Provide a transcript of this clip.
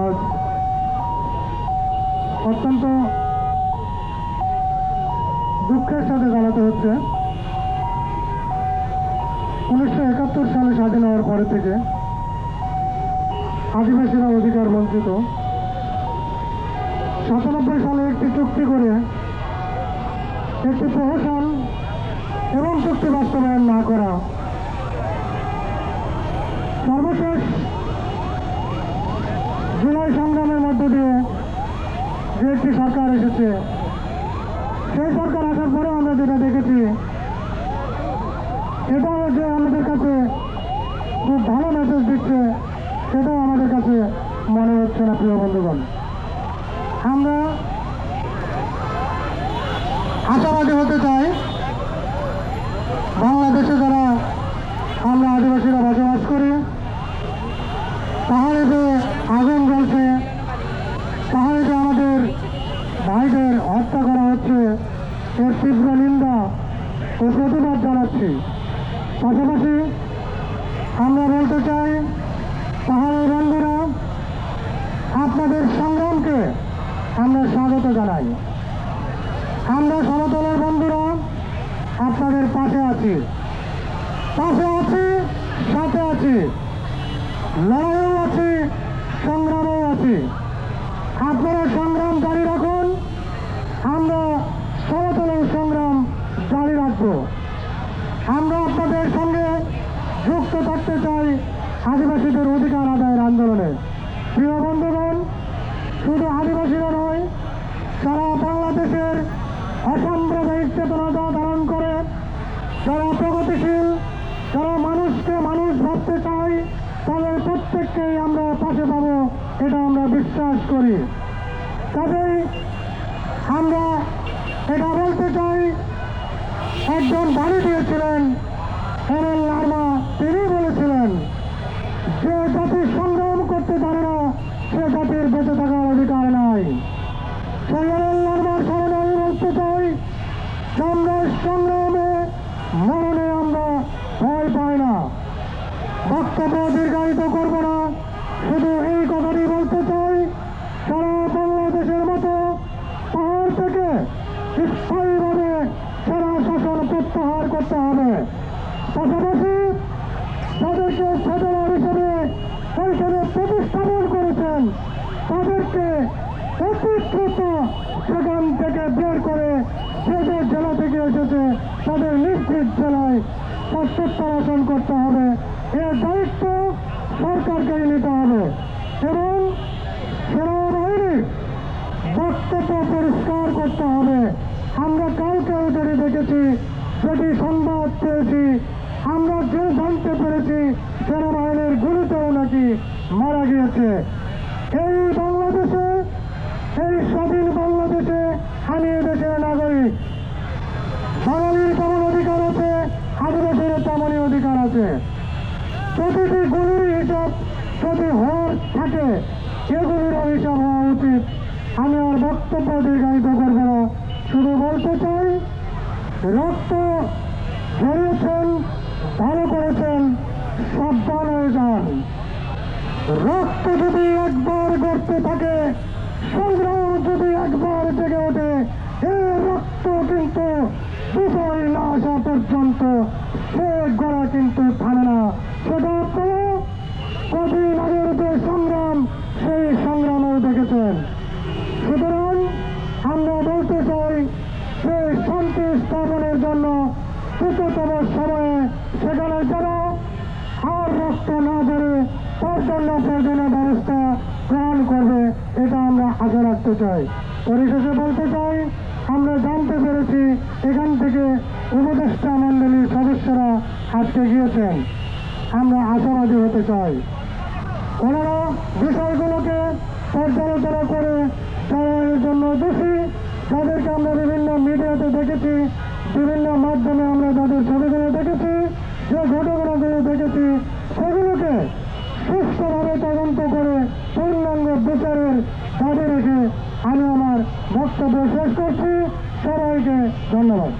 আজ অত্যন্ত দুঃখের সাথে জানাতে হচ্ছে 1971 সালে স্বাধীন হওয়ার পরে থেকে আদিবাসীরা অধিকার বঞ্চিত। 97 সালে একটি চুক্তি করে একটি প্রহসন এবং চুক্তি বাস্তবায়ন না করা, সর্বশেষ জুলাই সংগ্রামের মধ্য দিয়ে যে একটি সরকার এসেছে, সেই সরকার আসার পরেও আমরা যেটা দেখেছি, এটাও যে আমাদের কাছে খুব ভালো মেসেজ দিচ্ছে সেটাও আমাদের কাছে মনে হচ্ছে না। প্রিয় বন্ধুগণ, আমরা আশাবাদী হতে চাই বাংলাদেশে যারা আমরা আদিবাসীরা বসবাস করি, পাহাড়ে যে আগুন জ্বলছে, পাহাড়ে যে আমাদের ভাইদের হত্যা করা হচ্ছে, এর তীব্র নিন্দা ও প্রতিবাদ জানাচ্ছি। পাশাপাশি আমরা বলতে চাই, পাহাড়ের বন্ধুরা, আপনাদের সংগ্রামকে আমরা স্বাগত জানাই। আমরা সমতলের বন্ধুরা আপনাদের পাশে আছি, সাথে আছি, লড়াইও আছি, সংগ্রামেও আছি। আপনারা সংগ্রাম জারি রাখুন, আমরা সমতলের সংগ্রাম জারি রাখবো। আমরা আপনাদের সঙ্গে যুক্ত থাকতে চাই আদিবাসীদের অধিকার আদায়ের আন্দোলনে। প্রিয় বন্ধুগণ, শুধু আদিবাসীরা নয়, সারা বাংলাদেশের অসাম্প্রদায়িক চেতনা ধারণ করে যারা প্রগতিশীল, যারা মানুষকে মানুষ ভাবতে চায়, তাদের প্রত্যেককেই আমরা পাশে পাবো, এটা আমরা বিশ্বাস করি। কাজেই আমরা এটা বলতে চাই, একজন বাড়ি দিয়েছিলেন এমএল লার্মা, তিনি বলেছিলেন যে জাতি সংগ্রাম করতে পারে না সে জাতির বেঁচে থাকার অধিকার নাই। সেই এমএল লার্মার স্মরণে আমি বলতে চাই, আমরা সংগ্রামে মরণে আমরা ভয় পাই না। বক্তব্য দীর্ঘায়িত করব না, শুধু এই কথাটি বলতে চাই, সারা বাংলাদেশের মতো পাহাড় থেকে স্থায়ীভাবে সারা শাসন প্রত্যাহার করতে হবে। পাশাপাশি তাদেরকে ফেডারেল হিসেবে ওইখানে প্রতিস্থাপন করেছেন, তাদেরকে অতি দ্রুত সেখান থেকে বের করে যে যে জেলা থেকে এসেছে তাদের নিজ নিজ জেলায় প্রত্যাবাসন করতে হবে। এর দায়িত্ব সরকারকেই নিতে হবে এবং সেনাবাহিনীর বক্তব্য পরিষ্কার করতে হবে। আমরা কাউকে ধরে দেখেছি, যেটি সংবাদ পেয়েছি, আমরা যে জানতে পেরেছি সেনাবাহিনীর গুলিতেও নাকি মারা গিয়েছে। এই বাংলাদেশে, এই স্বাধীন বাংলাদেশে আমি দেশের নাগরিক। বাঙালির যেমন অধিকার আছে, আদিবাসীর তেমনই অধিকার আছে। প্রতিটি গুলির হিসাব যদি হওয়ার থাকে, এগুলিরও হিসাব হওয়া উচিত। আমি আর বক্তব্য দীর্ঘায়িত করব না, শুধু বলতে চাই, রক্ত ঝরিয়েছেন, ভালো করেছেন, সাবধান হয়ে যান। রক্ত যদি একবার গড়তে থাকে, সংগ্রাম যদি একবার জেগে ওঠে, এই রক্ত কিন্তু বিজয় না আসা পর্যন্ত সে গড়া কিন্তু থামে না। সেটা আপনারা কদিন আগের যে সংগ্রাম, সেই সংগ্রামেও দেখেছেন। সুতরাং আমরা বলতে চাই যে শান্তি স্থাপনের জন্য দ্রুততম সময়ে সেখানে যারা আর রক্ত না ধরে তার জন্য প্রয়োজনীয় ব্যবস্থা গ্রহণ করবে, এটা আমরা আশা রাখতে চাই। পরিশেষে বলতে চাই, আমরা জানতে পেরেছি এখান থেকে উপদেষ্টা মণ্ডলীর সদস্যরা আজকে গিয়েছেন। আমরা আশাবাদী হতে চাই ওনারা বিষয়গুলোকে পর্যালোচনা করে যারা এর জন্য দোষী, যাদেরকে আমরা বিভিন্ন মিডিয়াতে দেখেছি, বিভিন্ন মাধ্যমে আমরা যাদের ছবিগুলো দেখেছি, যে ঘটনাগুলো দেখেছি, সেগুলোকে সুস্থভাবে তদন্ত করে পূর্ণাঙ্গ বিচারের দাবি রেখে আমি আমার বক্তব্য শেষ করছি। সবাইকে ধন্যবাদ।